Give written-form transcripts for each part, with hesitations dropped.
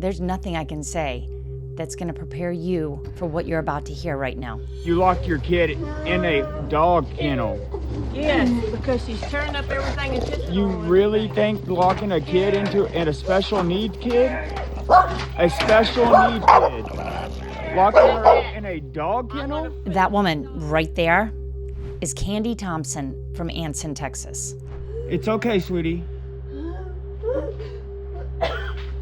There's nothing I can say that's gonna prepare you for what you're about to hear right now. You locked your kid in a dog kennel. Yes, because she's tearing up everything and pissing You on really everything. think locking a kid in a special needs kid? A special needs kid. Locking her up in a dog kennel? That woman right there is Kandy Thompson from Anson, Texas. It's okay, sweetie.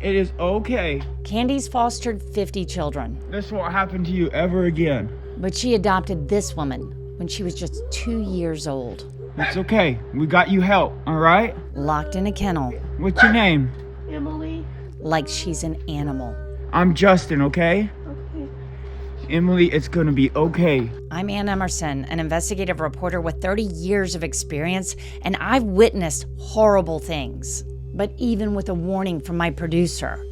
It is okay. Kandy's fostered 50 children, This won't happen to you ever again. but she adopted this woman when she was just 2 years old. It's okay. We got you help, all right? Locked in a kennel What's your name? Emily. like she's an animal. I'm Justin, okay? Emily, it's gonna be okay. I'm Ann Emerson, an investigative reporter with 30 years of experience, and I've witnessed horrible things. But even with a warning from my producer,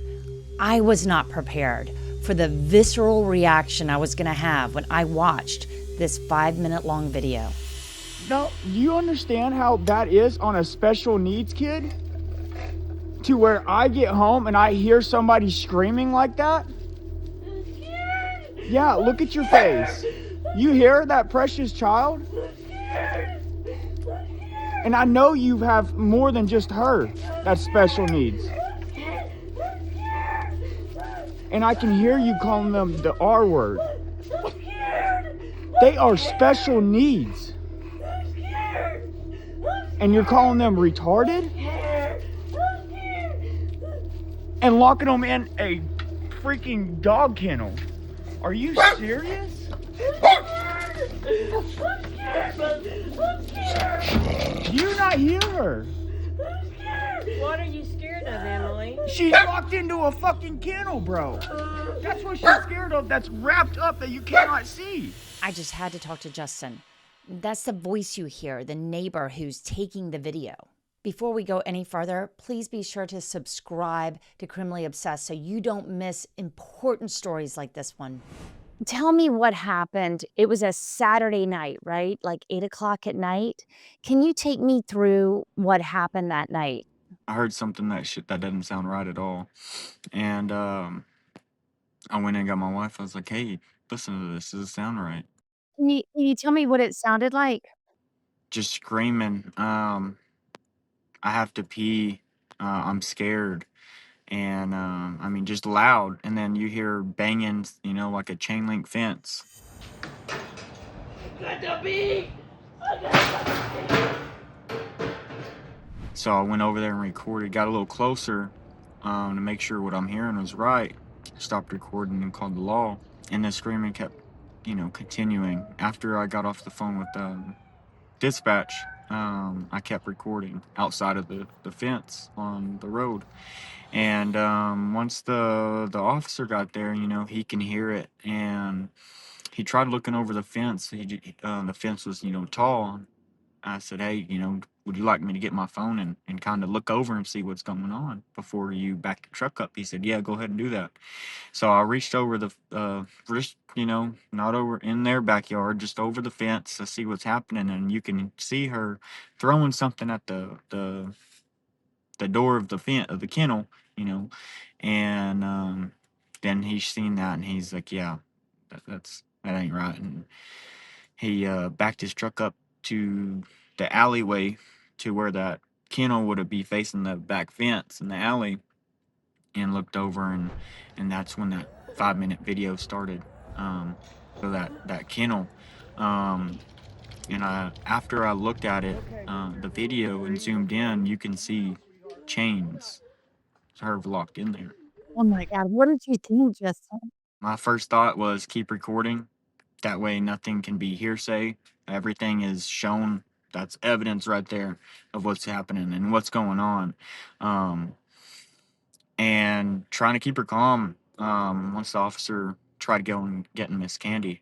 I was not prepared for the visceral reaction I was gonna have when I watched this 5-minute long video. Now, do you understand how that is on a special needs kid? To where I get home and I hear somebody screaming like that? Yeah, look at your face. You hear that precious child? And I know you have more than just her that's special needs. And I can hear you calling them the R word. They are special needs. And you're calling them retarded? And locking them in a freaking dog kennel. Are you serious? Do you not hear her? What are you scared of, Emily? She's locked into a fucking kennel, bro. That's what she's scared of. That's wrapped up that you cannot see. I just had to talk to Justin. That's the voice you hear, the neighbor who's taking the video. Before we go any further, please be sure to subscribe to Criminally Obsessed so you don't miss important stories like this one. Tell me what happened. It was a Saturday night, right? Like 8 o'clock at night. Can you take me through what happened that night? I heard something that doesn't sound right at all. And I went and got my wife. I was like, hey, listen to this. Does it sound right? Can you tell me what it sounded like? Just screaming. I have to pee. I'm scared. And I mean, just loud. And then you hear banging, like a chain link fence. So I went over there and recorded, got a little closer to make sure what I'm hearing was right. Stopped recording and called the law. And the screaming kept, continuing. After I got off the phone with dispatch, I kept recording outside of the fence on the road. And once the officer got there, he can hear it. And he tried looking over the fence. The fence was, tall. I said, hey, would you like me to get my phone and kind of look over and see what's going on before you back the truck up? He said, yeah, go ahead and do that. So I reached over not over in their backyard, just over the fence to see what's happening. And you can see her throwing something at the door of the kennel, and then he's seen that and he's like, yeah, that ain't right. And he backed his truck up to the alleyway to where that kennel would be facing the back fence in the alley, and looked over, and that's when that 5-minute video started. So that kennel, and after I looked at it, the video, and zoomed in, you can see chains, her locked in there. Oh my God, what did you think, Justin? My first thought was keep recording. That way nothing can be hearsay. Everything is shown. That's evidence right there of what's happening and what's going on. And trying to keep her calm. Once the officer tried getting Miss Kandy,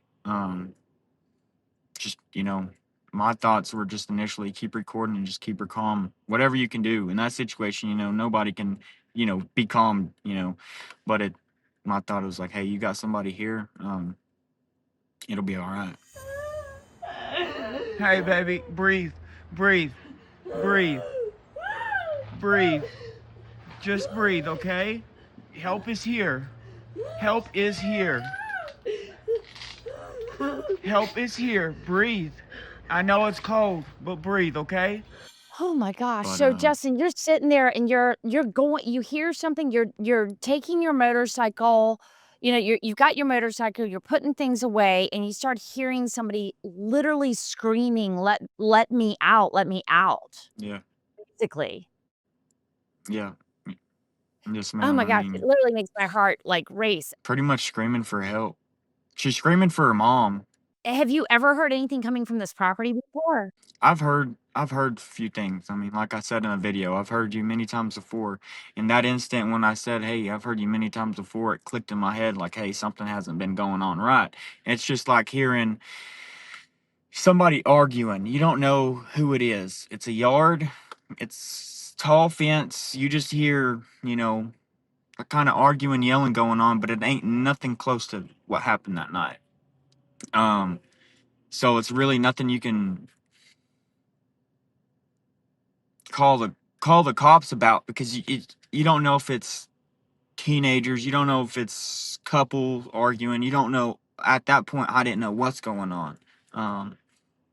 my thoughts were just initially keep recording and just keep her calm. Whatever you can do in that situation, nobody can, be calm, but my thought was like, hey, you got somebody here. It'll be all right. Hey, baby, breathe, breathe, breathe, breathe. Just breathe, okay? Help is here. Help is here. Help is here. Breathe. I know it's cold, but breathe, okay? Oh my gosh. But So Justin, you're sitting there and you're going, you hear something, you're taking your motorcycle, you know, you've got your motorcycle, you're putting things away, and you start hearing somebody literally screaming, let me out, let me out, yeah, basically. yeah, yes, Oh ma'am. my I gosh, it mean, literally makes my heart like race. pretty much screaming for help. She's screaming for her mom. Have you ever heard anything coming from this property before? I've heard a few things. I mean, like I said in a video, I've heard you many times before. In that instant when I said, "Hey, I've heard you many times before," it clicked in my head like, "Hey, something hasn't been going on right." It's just like hearing somebody arguing. You don't know who it is. It's a yard. It's tall fence. You just hear, a kind of arguing, yelling going on, but it ain't nothing close to what happened that night. So it's really nothing you can call the cops about, because you don't know if it's teenagers, you don't know if it's couples arguing, you don't know. At that point, I didn't know what's going on.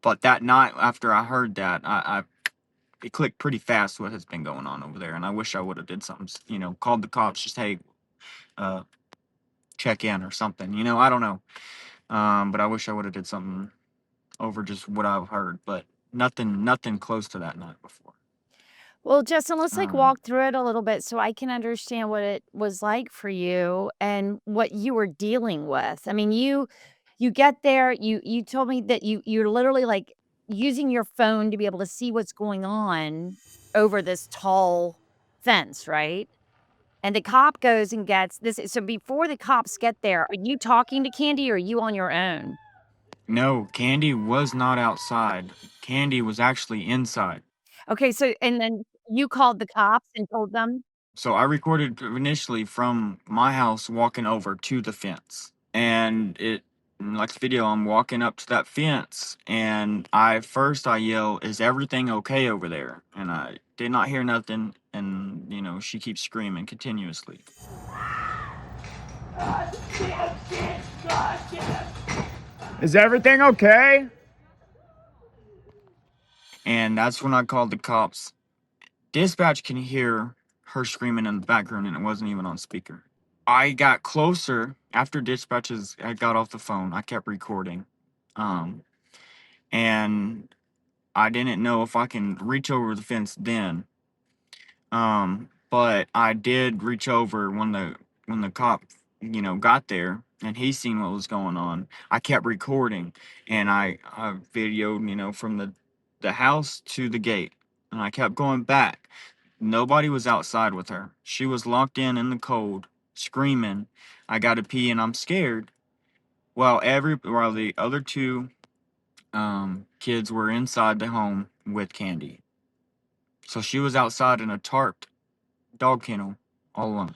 But that night after I heard that, I it clicked pretty fast what has been going on over there, and I wish I would have did something, called the cops, just, hey, uh, check in or something, I don't know. But I wish I would have did something over just what I've heard, but nothing close to that night before. Well, Justin, let's like Um, walk through it a little bit so I can understand what it was like for you and what you were dealing with. I mean, you get there, you told me that you're literally like using your phone to be able to see what's going on over this tall fence, right? And the cop goes and gets this. So before the cops get there, are you talking to Candy or are you on your own? no, Candy was not outside. Candy was actually inside. Okay, so and then you called the cops and told them. So I recorded initially from my house walking over to the fence. And like the video, I'm walking up to that fence, and I yell, "Is everything okay over there?" And I did not hear nothing, and she keeps screaming continuously. Is everything okay? And that's when I called the cops. Dispatch can hear her screaming in the background, and it wasn't even on speaker. I got closer after dispatches. I got off the phone. I kept recording, um, and I didn't know if I can reach over the fence then. But I did reach over when the cop, got there, and he seen what was going on. I kept recording, and I videoed, from the house to the gate, and I kept going back. Nobody was outside with her. She was locked in the cold, screaming, "I gotta pee and I'm scared." While the other two kids were inside the home with Candy. So she was outside in a tarped dog kennel all alone.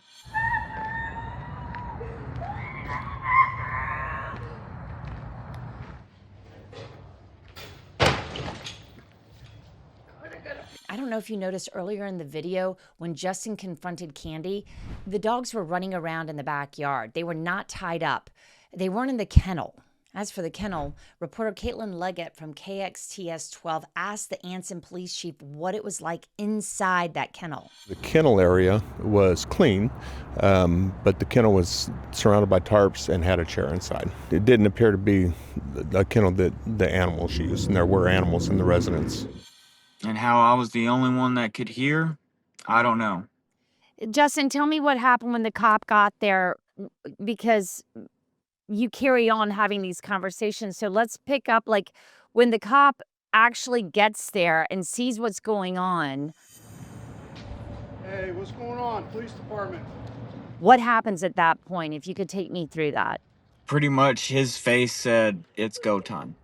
I don't know if you noticed earlier in the video when Justin confronted Candy, the dogs were running around in the backyard. They were not tied up. They weren't in the kennel. As for the kennel, reporter Caitlin Leggett from KXTS 12 asked the Anson police chief what it was like inside that kennel. The kennel area was clean, but the kennel was surrounded by tarps and had a chair inside. It didn't appear to be a kennel that the animals used, and there were animals in the residence. And how I was the only one that could hear, I don't know. Justin, tell me what happened when the cop got there, because you carry on having these conversations. So let's pick up like when the cop actually gets there and sees what's going on. Hey, what's going on? Police department. What happens at that point? If you could take me through that. Pretty much his face said, "It's go time."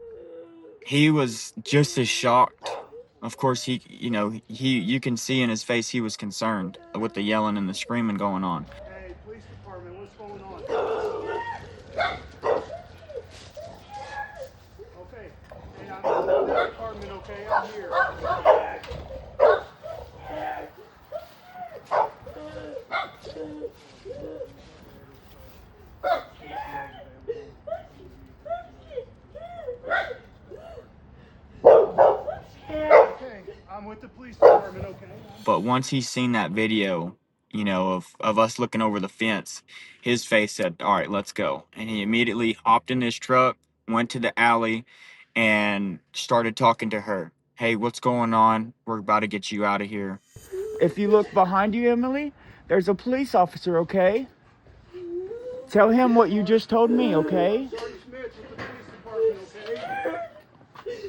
He was just as shocked. Of course, you can see in his face he was concerned with the yelling and the screaming going on. Hey, police department, what's going on? Okay. Hey, I'm in the police department, okay? I'm here. But once he seen that video, you know, of us looking over the fence, his face said, all right, let's go. And he immediately hopped in his truck, went to the alley, and started talking to her. Hey, what's going on? We're about to get you out of here. If you look behind you, Emily, there's a police officer, okay? Tell him what you just told me, okay? Sergeant Smith with the police department, okay?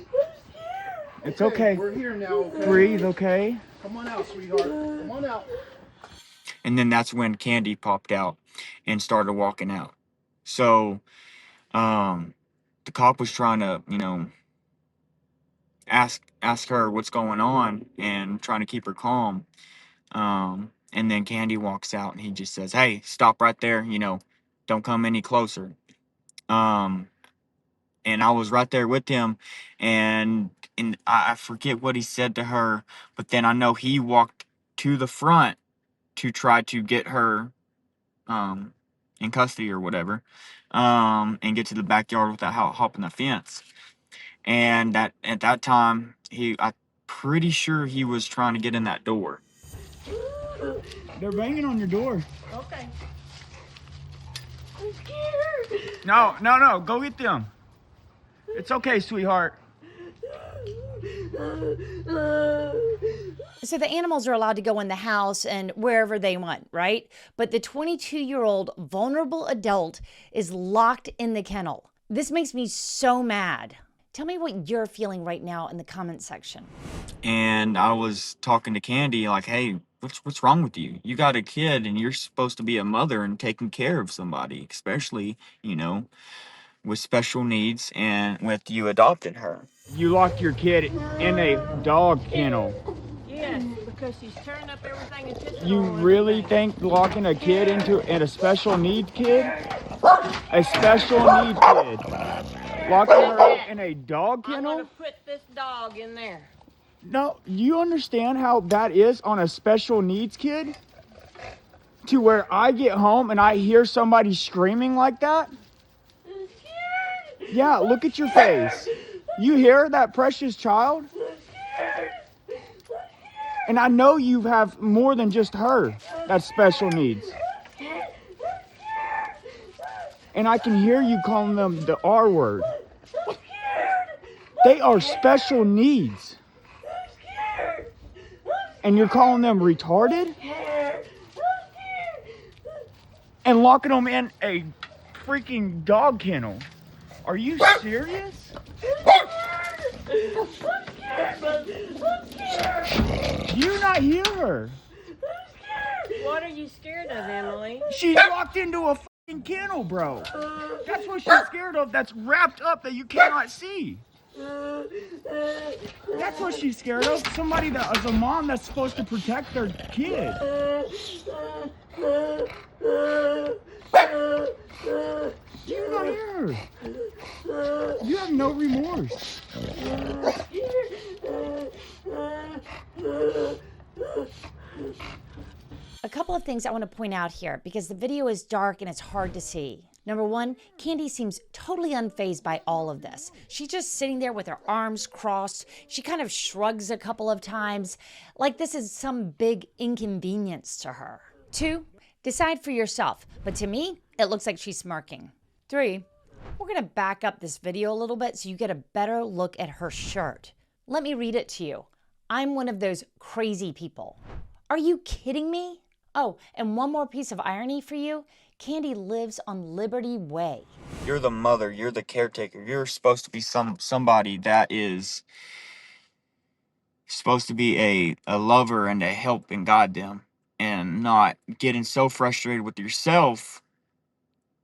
It's okay. We're here now, okay? Breathe, okay? Come on out, sweetheart. Come on out. And then that's when Kandy popped out and started walking out. So the cop was trying to, you know, ask her what's going on and trying to keep her calm. And then Kandy walks out and he just says, hey, stop right there, you know, don't come any closer. And I was right there with him, and I forget what he said to her, but then I know he walked to the front to try to get her in custody or whatever, and get to the backyard without hopping the fence. And that at that time, I'm pretty sure he was trying to get in that door. They're banging on your door. Okay. I'm scared. No, go get them. It's okay, sweetheart. So the animals are allowed to go in the house and wherever they want, right? But the 22-year-old vulnerable adult is locked in the kennel. This makes me so mad. Tell me what you're feeling right now in the comment section. And I was talking to Kandy like, hey, what's wrong with you? You got a kid and you're supposed to be a mother and taking care of somebody, especially, you know, with special needs and with you adopting her. You locked your kid in a dog kennel. Yes, because she's tearing up everything and pissing You on really everything. think locking a kid in a special needs kid? A special needs kid. Locking her up in a dog I'm kennel? gonna put this dog in there. No, you understand how that is on a special needs kid? To where I get home and I hear somebody screaming like that? I'm scared. Yeah, look at your face. You hear that precious child? And I know you have more than just her that's special needs. And I can hear you calling them the R word. They are special needs. And you're calling them retarded? And locking them in a freaking dog kennel. Are you serious? Do you not hear her? What are you scared of, Emily? She's locked into a fucking kennel, bro. That's what she's scared of. That's wrapped up that you cannot see. That's what she's scared of. Somebody that is a mom that's supposed to protect their kid. Do you not hear her? You have no remorse. A couple of things I want to point out here because the video is dark and it's hard to see. Number one, Kandy seems totally unfazed by all of this. She's just sitting there with her arms crossed. She kind of shrugs a couple of times like this is some big inconvenience to her. Two, decide for yourself. But to me, it looks like she's smirking. Three, we're going to back up this video a little bit so you get a better look at her shirt. Let me read it to you. I'm one of those crazy people. Are you kidding me? Oh, and one more piece of irony for you. Kandy lives on Liberty Way. You're the mother, you're the caretaker. You're supposed to be somebody that is supposed to be a lover and a help and guide them, and not getting so frustrated with yourself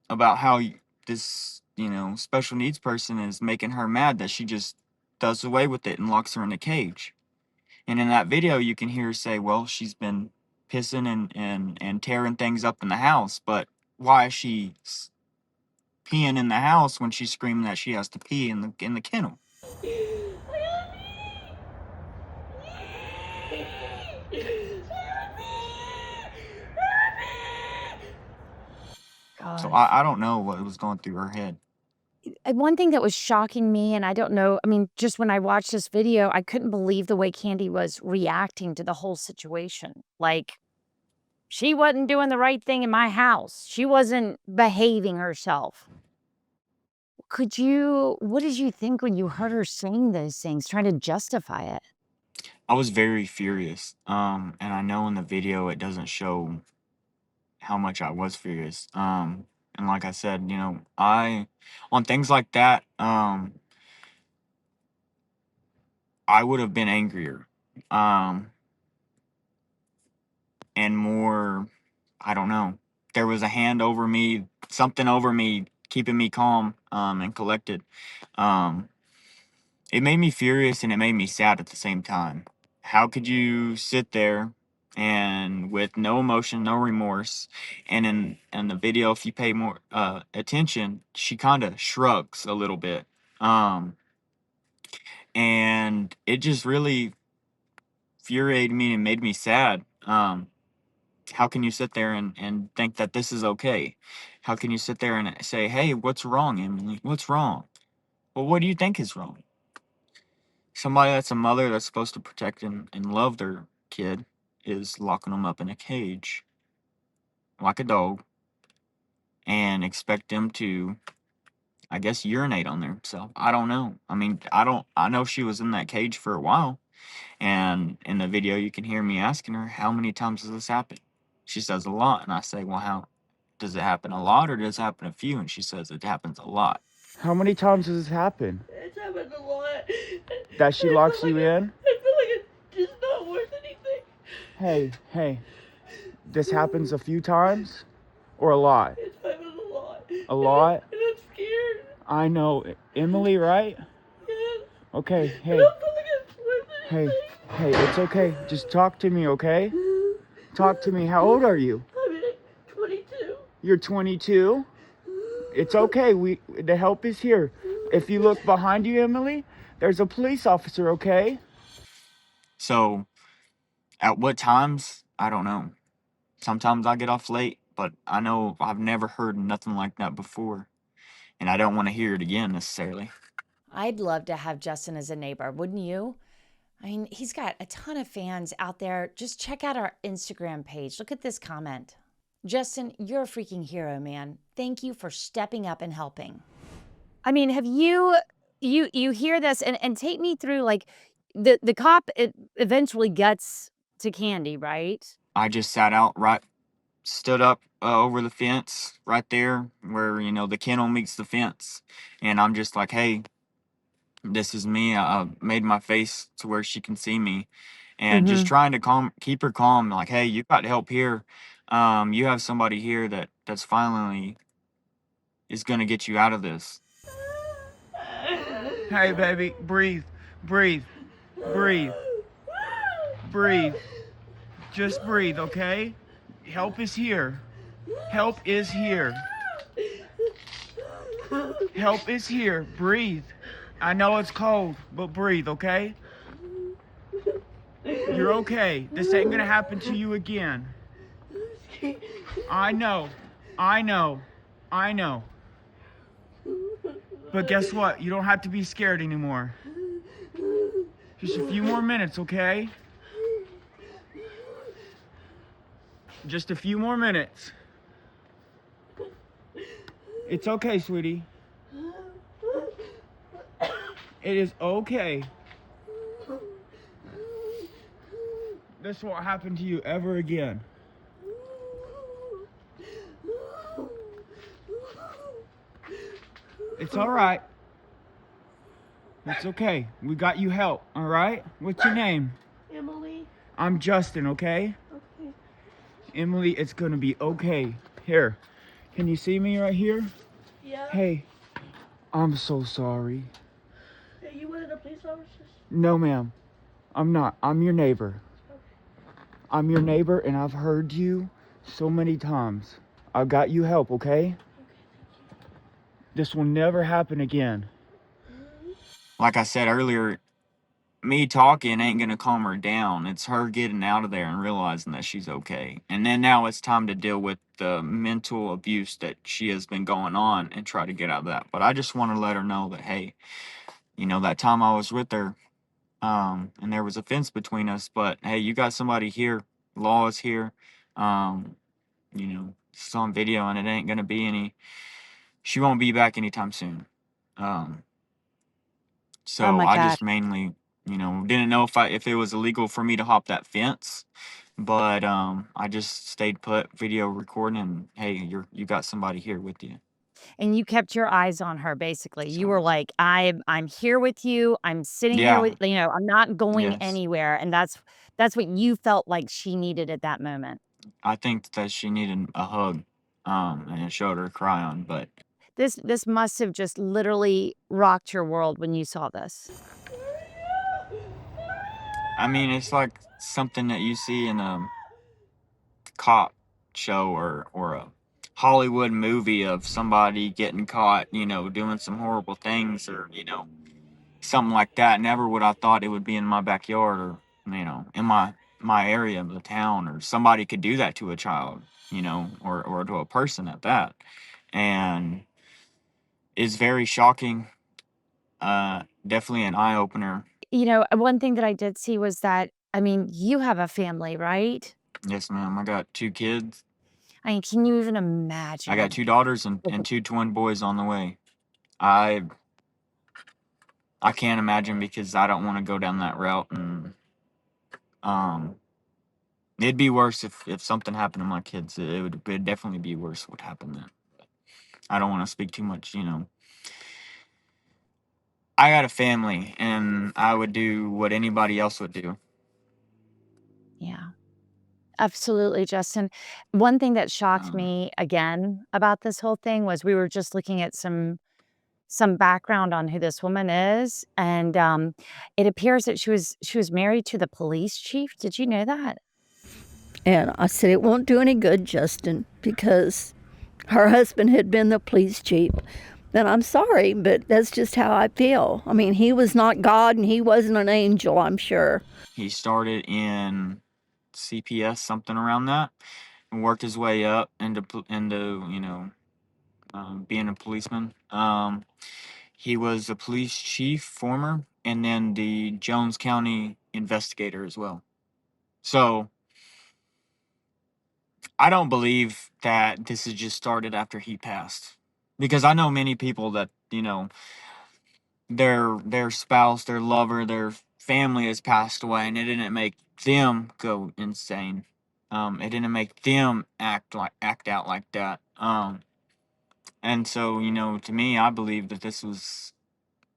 about how this, you know, special needs person is making her mad that she just does away with it and locks her in a cage. And in that video, you can hear her say, well, she's been pissing and tearing things up in the house, but why is she peeing in the house when she's screaming that she has to pee in the kennel? So I don't know what was going through her head. one thing that was shocking me, and I don't know, I mean, just when I watched this video, I couldn't believe the way Kandy was reacting to the whole situation. Like, she wasn't doing the right thing in my house. She wasn't behaving herself. What did you think when you heard her saying those things, trying to justify it? I was very furious. And I know in the video it doesn't show how much I was furious. And like I said, on things like that, I would have been angrier. Um, and more, I don't know. There was a hand over me, something over me, keeping me calm, and collected. Um, it made me furious and it made me sad at the same time. How could you sit there and with no emotion, no remorse, and in the video, if you pay more attention, she kind of shrugs a little bit, um, and it just really infuriated me and made me sad. How can you sit there and think that this is okay? How can you sit there and say, "Hey, what's wrong, Emily? What's wrong?" Well, what do you think is wrong? Somebody that's a mother that's supposed to protect and love their kid is locking them up in a cage like a dog and expect them to, I guess, urinate on themselves. I don't know. I mean, I know she was in that cage for a while, and in the video you can hear me asking her, how many times does this happen? She says a lot, and I say, well, how does it happen, a lot or does it happen a few? And she says it happens a lot. How many times does this happen? It's happened a lot. That she locks you in? I feel like it's just not worth anything. Hey, this happens a few times or a lot? It's happened a lot. A lot? And I'm scared. I know. Emily, right? Yes. Okay, I hey, don't feel like it's worth anything. hey, it's okay. Just talk to me, okay? Talk to me. How old are you? I'm 22. You're 22? It's okay. The help is here. If you look behind you, Emily, there's a police officer, okay? So at what times, I don't know. Sometimes I get off late, but I know I've never heard nothing like that before, and I don't want to hear it again necessarily. I'd love to have Justin as a neighbor, wouldn't you? I mean, he's got a ton of fans out there. Just check out our Instagram page. Look at this comment. Justin, you're a freaking hero, man. Thank you for stepping up and helping. I mean, have you hear this and take me through, like, the cop eventually gets to Kandy, right? I just stood up over the fence right there where, the kennel meets the fence. And I'm just like, hey, this is me. I made my face to where she can see me. And just trying to keep her calm. Like, hey, you got help here. You have somebody here that's finally is going to get you out of this. Hey, baby, breathe. Just breathe, okay? Help is here. Help is here. Help is here. Breathe. I know it's cold, but breathe, okay? You're okay. This ain't gonna happen to you again. I know. But guess what? You don't have to be scared anymore. Just a few more minutes, okay? Just a few more minutes. It's okay, sweetie. It is okay. This won't happen to you ever again. It's all right. It's okay. We got you help, all right? What's your name? Emily. I'm Justin, okay? Okay. Emily, it's gonna be okay. Here, can you see me right here? Yeah. Hey, I'm so sorry. Are you one of the police officers? No, ma'am. I'm not. I'm your neighbor. I'm your neighbor, and I've heard you so many times. I got you help, okay? This will never happen again. Like I said earlier, me talking ain't gonna calm her down. It's her getting out of there and realizing that she's okay. And then now it's time to deal with the mental abuse that she has been going on and try to get out of that. But I just want to let her know that, hey, that time I was with her, and there was a fence between us, but hey, you got somebody here. Law is here. Um, it's on video, and it ain't gonna be any. She won't be back anytime soon. Um, Oh so my I God. just mainly, didn't know if it was illegal for me to hop that fence, but I just stayed put, video recording, and hey, you got somebody here with you. And you kept your eyes on her, basically. You So were like, I'm here with you. I'm sitting here yeah, with, I'm not going yes, anywhere. And that's what you felt like she needed at that moment. I think that she needed a hug, and a shoulder to cry on, but This must have just literally rocked your world when you saw this. I mean, it's like something that you see in a cop show or a Hollywood movie of somebody getting caught, doing some horrible things or, something like that. Never would I thought it would be in my backyard or, in my area of the town or somebody could do that to a child, or to a person at that. And it's very shocking. Definitely an eye opener. One thing that I did see was that, I mean, you have a family, right? Yes, ma'am. I got 2 kids. I mean, can you even I got imagine? 2 daughters and, Like, and 2 twin boys on the way. I can't imagine because I don't want to go down that route, and um it'd be worse if something happened to my kids. It'd definitely be worse what happened then. I don't want to speak too much. I got a family and I would do what anybody else would do. yeah. Absolutely, Justin. One thing that shocked Um me again about this whole thing was we were just looking at some background on who this woman is, and it appears that she was married to the police chief. Did you know that? And I said, it won't do any good, Justin, because her husband had been the police chief. And I'm sorry, but that's just how I feel. I mean, he was not God and he wasn't an angel, I'm sure. he started in CPS, something around that, and worked his way up into being a policeman. He was a police chief, former, and then the Jones County investigator as well. So I don't believe that this has just started after he passed, because I know many people that their spouse, their lover, their family has passed away, and it didn't make them go insane. It didn't make them act out like that. And so to me, I believe that this was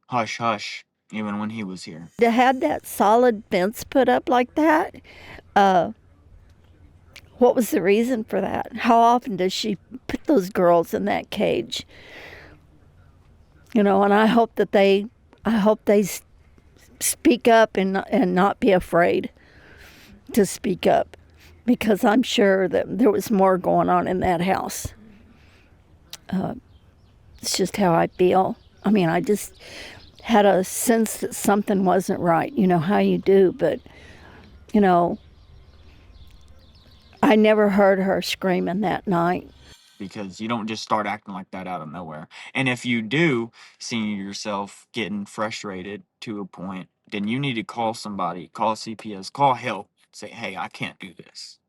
hush hush even when he was here. To have that solid fence put up like that, uh, what was the reason for that? How often does she put those girls in that cage? And I hope they speak up and not be afraid to speak up, because I'm sure that there was more going on in that house. It's just how I feel. I mean, I just had a sense that something wasn't right. You know how you do, but, you know, I never heard her screaming that night. Because you don't just start acting like that out of nowhere. And if you do see yourself getting frustrated to a point, then you need to call somebody, call CPS, call help, say, "Hey, I can't do this."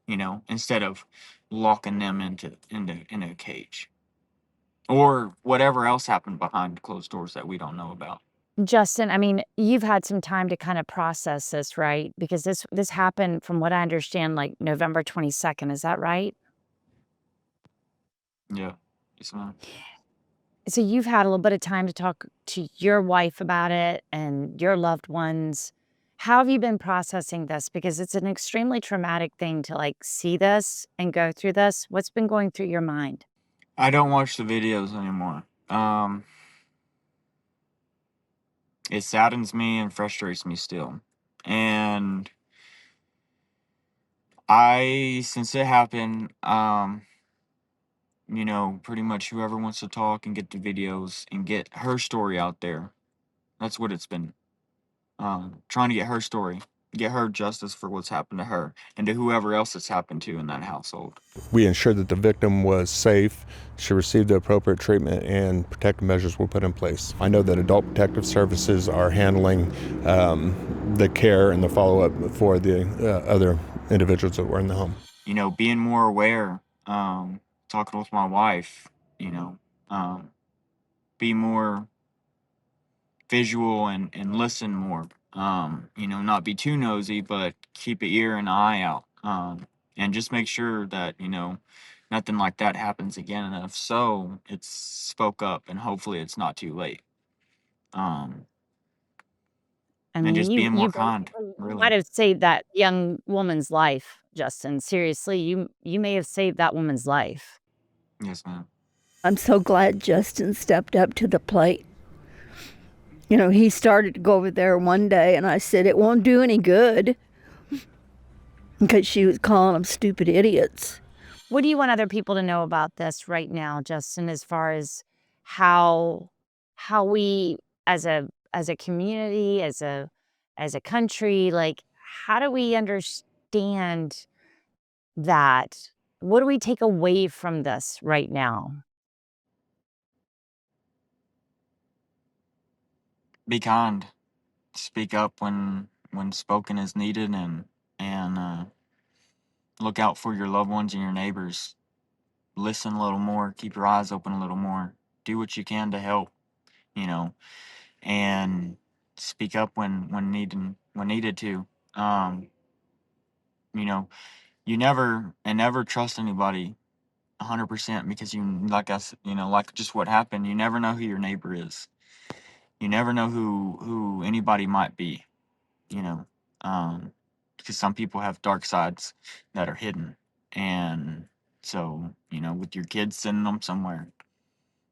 Instead of locking them in a cage or whatever else happened behind closed doors that we don't know about. Justin, I mean, you've had some time to kind of process this, right? Because this happened, from what I understand, like November 22nd. Is that right? Yeah. Yes, ma'am. So you've had a little bit of time to talk to your wife about it and your loved ones. How have you been processing this? Because it's an extremely traumatic thing to like see this and go through this. What's been going through your mind? I don't watch the videos anymore. It saddens me and frustrates me still. And since it happened, pretty much whoever wants to talk and get the videos and get her story out there, that's what it's been. trying to get her story, get her justice for what's happened to her and to whoever else it's happened to in that household. We ensured that the victim was safe, she received the appropriate treatment, and protective measures were put in place. I know that Adult Protective Services are handling the care and the follow-up for the other individuals that were in the home. Being more aware, talking with my wife, be more visual and listen more. Not be too nosy, but keep an ear and an eye out. And just make sure that, nothing like that happens again. And if so, it's spoke up and hopefully it's not too late. I And mean, just you being more you kind, basically really. might have saved that young woman's life, Justin. Seriously, you may have saved that woman's life. Yes, ma'am. I'm so glad Justin stepped up to the plate. You know, he started to go over there one day, and I said, it won't do any good, because she was calling them stupid idiots. What do you want other people to know about this right now, Justin, as far as how we as a community, as a country, like how do we understand that? What do we take away from this right now? Be kind. Speak up when spoken is needed, and look out for your loved ones and your neighbors. Listen a little more. Keep your eyes open a little more. Do what you can to help. You know, and speak up when needed to. Um, you know, you never trust anybody 100% because like us, like just what happened. You never know who your neighbor is. You never know who anybody might be. You know, because some people have dark sides that are hidden, and so with your kids sending them somewhere,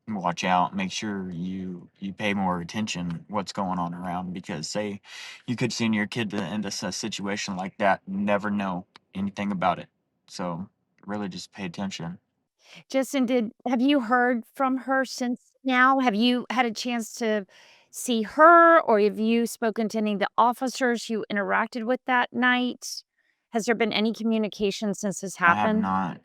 watch out, make sure you pay more attention what's going on around, because say you could send your kid into a situation like that, never know anything about it, so really just pay attention. Justin, have you heard from her since now? Have you had a chance to see her, or have you spoken to any of the officers you interacted with that night? Has there been any communication since this I have happened? not.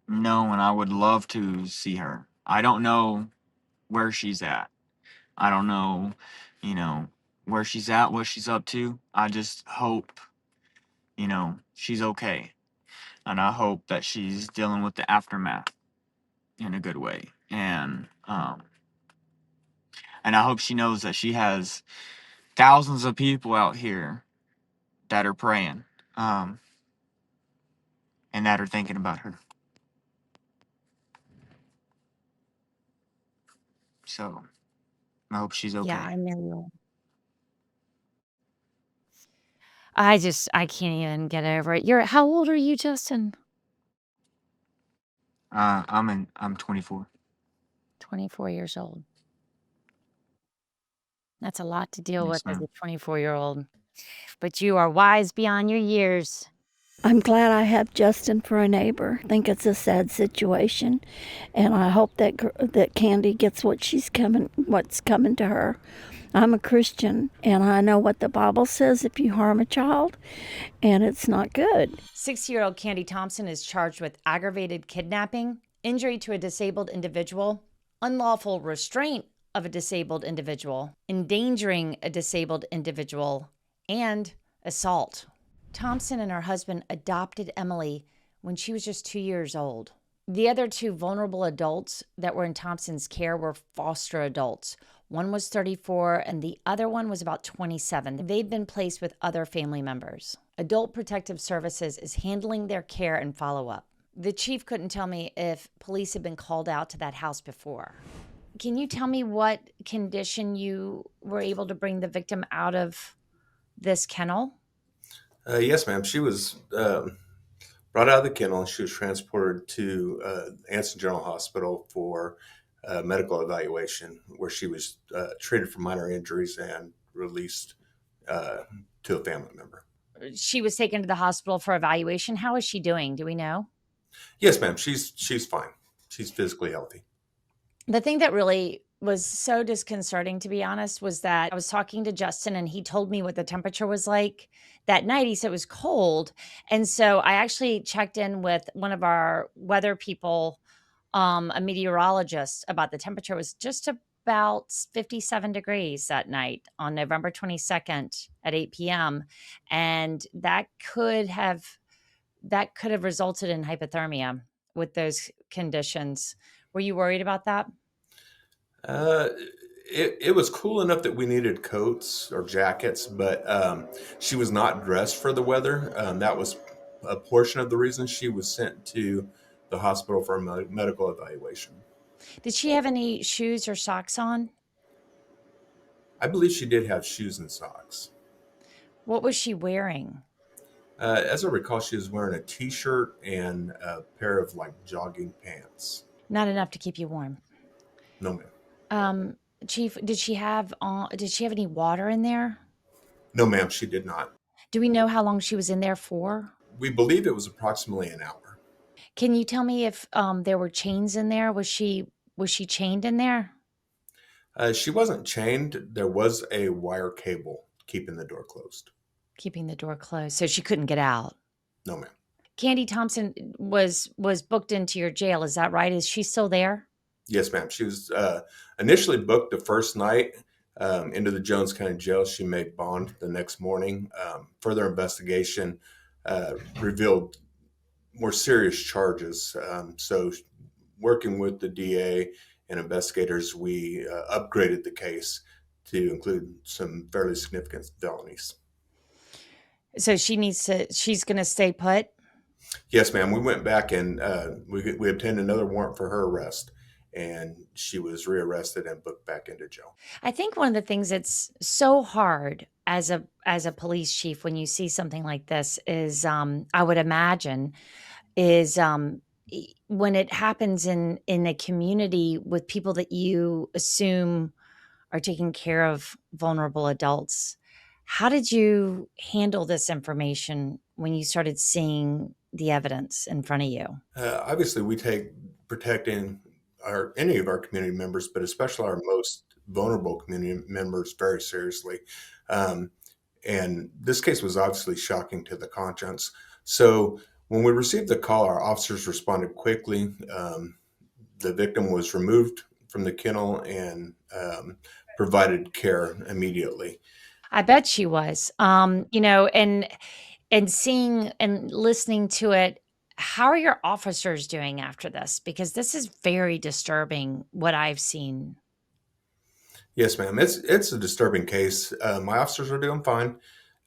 No, and I would love to see her. I don't know where she's at. I don't know, you know where she's at, what she's up to. I just hope she's okay, and I hope that she's dealing with the aftermath in a good way. And I hope she knows that she has thousands of people out here that are praying, um, and that are thinking about her. So I hope she's Yeah, okay. I know. I can't even get over it. How old are you, Justin? I'm 24. 24 years old. That's a lot to deal with Yes, as a ma'am. 24-year-old, but you are wise beyond your years. I'm glad I have Justin for a neighbor. I think it's a sad situation, and I hope that that Kandy gets what's coming to her. I'm a Christian, and I know what the Bible says if you harm a child, and it's not good. 60-year-old Kandy Thompson is charged with aggravated kidnapping, injury to a disabled individual, unlawful restraint of a disabled individual, endangering a disabled individual, and assault. Thompson and her husband adopted Emily when she was just 2 years old. The other two vulnerable adults that were in Thompson's care were foster adults. One was 34 and the other one was about 27. They've been placed with other family members. Adult Protective Services is handling their care and follow-up. The chief couldn't tell me if police had been called out to that house before. Can you tell me what condition you were able to bring the victim out of this kennel? Yes, ma'am. She was brought out of the kennel and she was transported to Anson General Hospital for medical evaluation, where she was treated for minor injuries and released to a family member. She was taken to the hospital for evaluation. How is she doing? Do we know? Yes, ma'am. She's fine. She's physically healthy. The thing that really was so disconcerting, to be honest, was that I was talking to Justin and he told me what the temperature was like that night. He said it was cold. And so I actually checked in with one of our weather people, a meteorologist, about the temperature. It was just about 57 degrees that night on November 22nd at 8 p.m. And that could have resulted in hypothermia with those conditions. Were you worried about that? Uh, it was cool enough that we needed coats or jackets, but she was not dressed for the weather. That was a portion of the reason she was sent to the hospital for a medical evaluation. Did she have any shoes or socks on? I believe she did have shoes and socks. What was she wearing? As I recall, she was wearing a t-shirt and a pair of like jogging pants. Not enough to keep you warm. No, ma'am. Um, Chief, did she have any water in there? No, ma'am, she did not. Do we know how long she was in there for? We believe it was approximately an hour. Can you tell me if there were chains in there? Was she chained in there? She wasn't chained. There was a wire cable keeping the door closed. Keeping the door closed so she couldn't get out. No, ma'am. Kandy Thompson was booked into your jail. Is that right? Is she still there? Yes, ma'am. She was initially booked the first night into the Jones County Jail. She made bond the next morning. Further investigation revealed more serious charges. So, working with the DA and investigators, we upgraded the case to include some fairly significant felonies. So she's going to stay put? Yes, ma'am. We went back and we obtained another warrant for her arrest, and she was rearrested and booked back into jail. I think one of the things that's so hard as a police chief when you see something like this is, I would imagine, is when it happens in a community with people that you assume are taking care of vulnerable adults. How did you handle this information when you started seeing the evidence in front of you? Obviously, we take protecting any of our community members, but especially our most vulnerable community members, very seriously. And this case was obviously shocking to the conscience. So when we received the call, our officers responded quickly. The victim was removed from the kennel and provided care immediately. I bet she was. And seeing and listening to it, how are your officers doing after this? Because this is very disturbing, what I've seen. Yes, ma'am. It's a disturbing case. My officers are doing fine.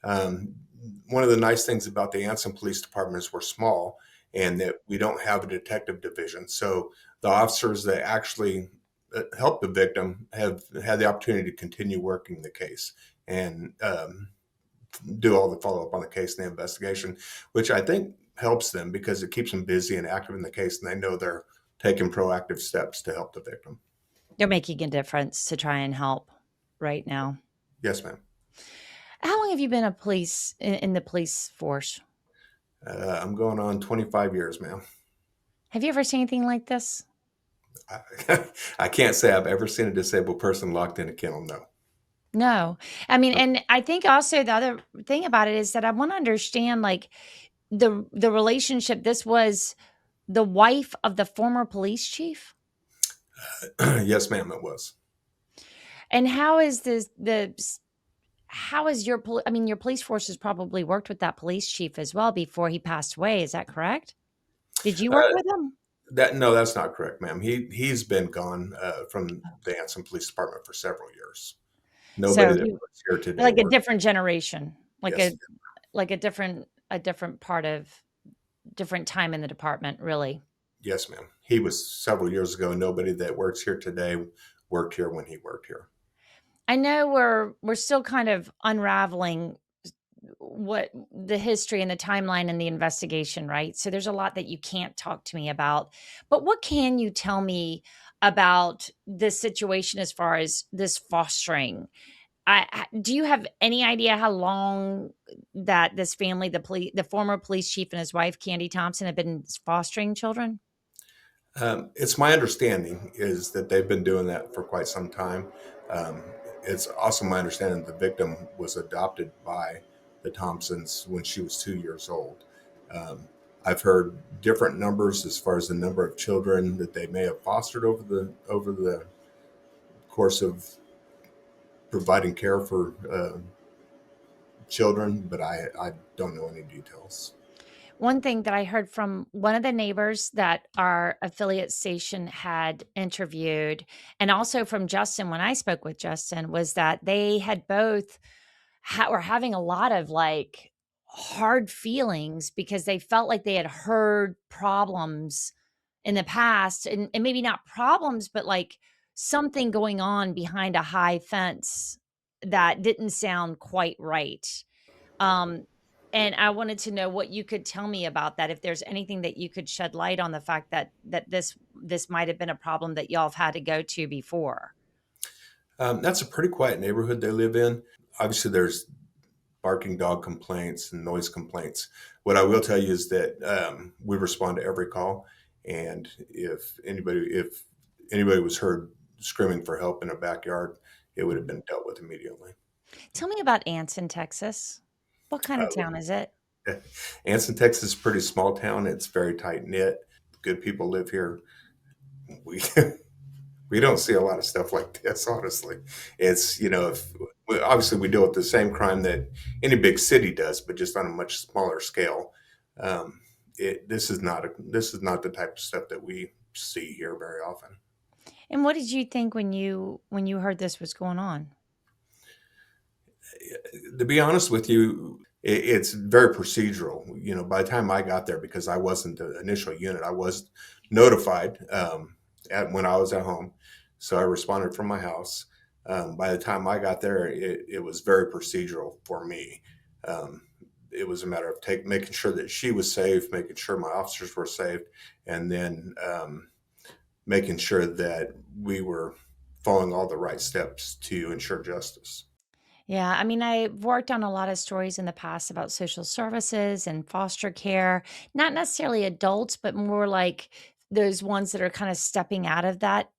One of the nice things about the Anson Police Department is we're small and that we don't have a detective division. So the officers that actually help the victim have had the opportunity to continue working the case and do all the follow-up on the case and the investigation, which I think helps them because it keeps them busy and active in the case, and they know they're taking proactive steps to help the victim. They're making a difference to try and help right now. Yes, ma'am. How long have you been in the police force? I'm going on 25 years, ma'am. Have you ever seen anything like this? I can't say I've ever seen a disabled person locked in a kennel, no. No. I mean, and I think also the other thing about it is that I want to understand, like, the relationship. This was the wife of the former police chief? Yes, ma'am, it was. And how is your police force has probably worked with that police chief as well before he passed away. Is that correct? Did you work with him? No, that's not correct, ma'am. He's been gone from the Anson Police Department for several years. Nobody that works here today. Like a different generation, Yes. a different time in the department, really. Yes, ma'am. He was several years ago. Nobody that works here today worked here when he worked here. I know we're still kind of unraveling what the history and the timeline and the investigation, right? So there's a lot that you can't talk to me about. But what can you tell me about this situation as far as this fostering? Do you have any idea how long that this family, the former police chief and his wife, Kandy Thompson, have been fostering children? It's my understanding is that they've been doing that for quite some time. Um, it's also my understanding the victim was adopted by the Thompsons when she was 2 years old. Um, I've heard different numbers as far as the number of children that they may have fostered over the course of providing care for children, but I don't know any details. One thing that I heard from one of the neighbors that our affiliate station had interviewed, and also from Justin when I spoke with Justin, was that they had both were having a lot of like hard feelings because they felt like they had heard problems in the past, and maybe not problems, but like something going on behind a high fence that didn't sound quite right. Um, and I wanted to know what you could tell me about that, if there's anything that you could shed light on the fact that this might have been a problem that y'all have had to go to before. That's a pretty quiet neighborhood they live in. Obviously, there's barking dog complaints and noise complaints. What I will tell you is that we respond to every call, and if anybody was heard screaming for help in a backyard, it would have been dealt with immediately. Tell me about Anson, Texas. What kind of town is it? Anson, Texas is a pretty small town. It's very tight knit. Good people live here. We we don't see a lot of stuff like this, honestly. It's, if obviously we deal with the same crime that any big city does, but just on a much smaller scale. Um, this is not the type of stuff that we see here very often. And what did you think when you heard this was going on? To be honest with you, it's very procedural. By the time I got there, because I wasn't the initial unit, I was notified when I was at home. So I responded from my house. By the time I got there, it was very procedural for me. Um, it was a matter of making sure that she was safe, making sure my officers were safe, and then making sure that we were following all the right steps to ensure justice. Yeah, I mean, I've worked on a lot of stories in the past about social services and foster care, not necessarily adults, but more like those ones that are kind of stepping out of that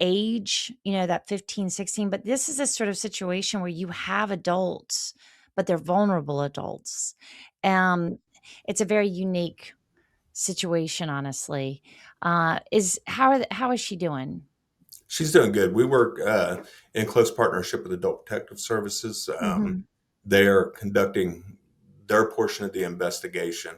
age, that 15, 16. But this is a sort of situation where you have adults, but they're vulnerable adults. Um, it's a very unique situation, honestly. How is she doing? She's doing good. We work in close partnership with Adult Protective Services. Hmm. They are conducting their portion of the investigation,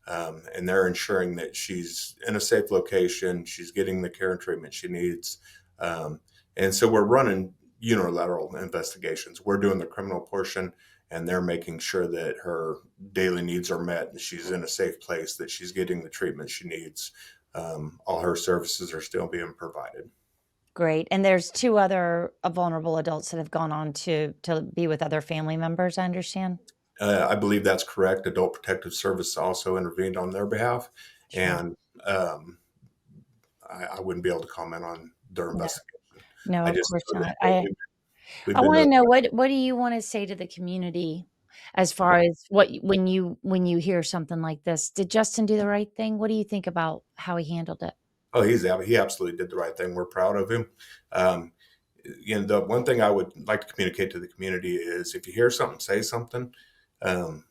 and they're ensuring that she's in a safe location, she's getting the care and treatment she needs. Um, and so we're running unilateral investigations. We're doing the criminal portion, and they're making sure that her daily needs are met and she's in a safe place, that she's getting the treatment she needs. All her services are still being provided. Great. And there's two other vulnerable adults that have gone on to be with other family members, I understand? I believe that's correct. Adult Protective Service also intervened on their behalf, Sure. and I wouldn't be able to comment on their No, investigation. no, I of just course know not. that we've I been wanna notified. know what do you wanna say to the community as far as when you hear something like this? Did Justin do the right thing? What do you think about how he handled it? Oh, he absolutely did the right thing. We're proud of him. Um, the one thing I would like to communicate to the community is if you hear something, say something.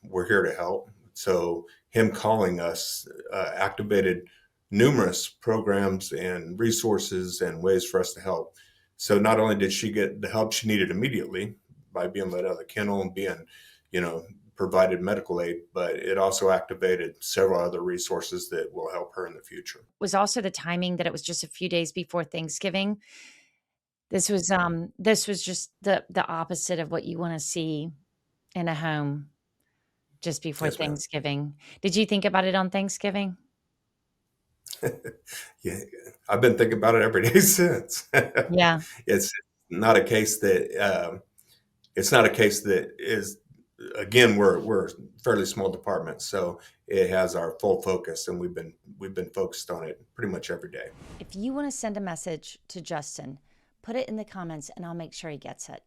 We're here to help. So him calling us activated numerous programs and resources and ways for us to help. So not only did she get the help she needed immediately by being let out of the kennel and being, you know, provided medical aid, but it also activated several other resources that will help her in the future. Was also the timing that it was just a few days before Thanksgiving. This was just the opposite of what you wanna see in a home just before Yes, ma'am. Thanksgiving. Did you think about it on Thanksgiving? Yeah, I've been thinking about it every day since. Yeah. It's not a case that it's not a case that is. Again, we're a fairly small department, so it has our full focus, and we've been focused on it pretty much every day. If you wanna send a message to Justin, put it in the comments and I'll make sure he gets it.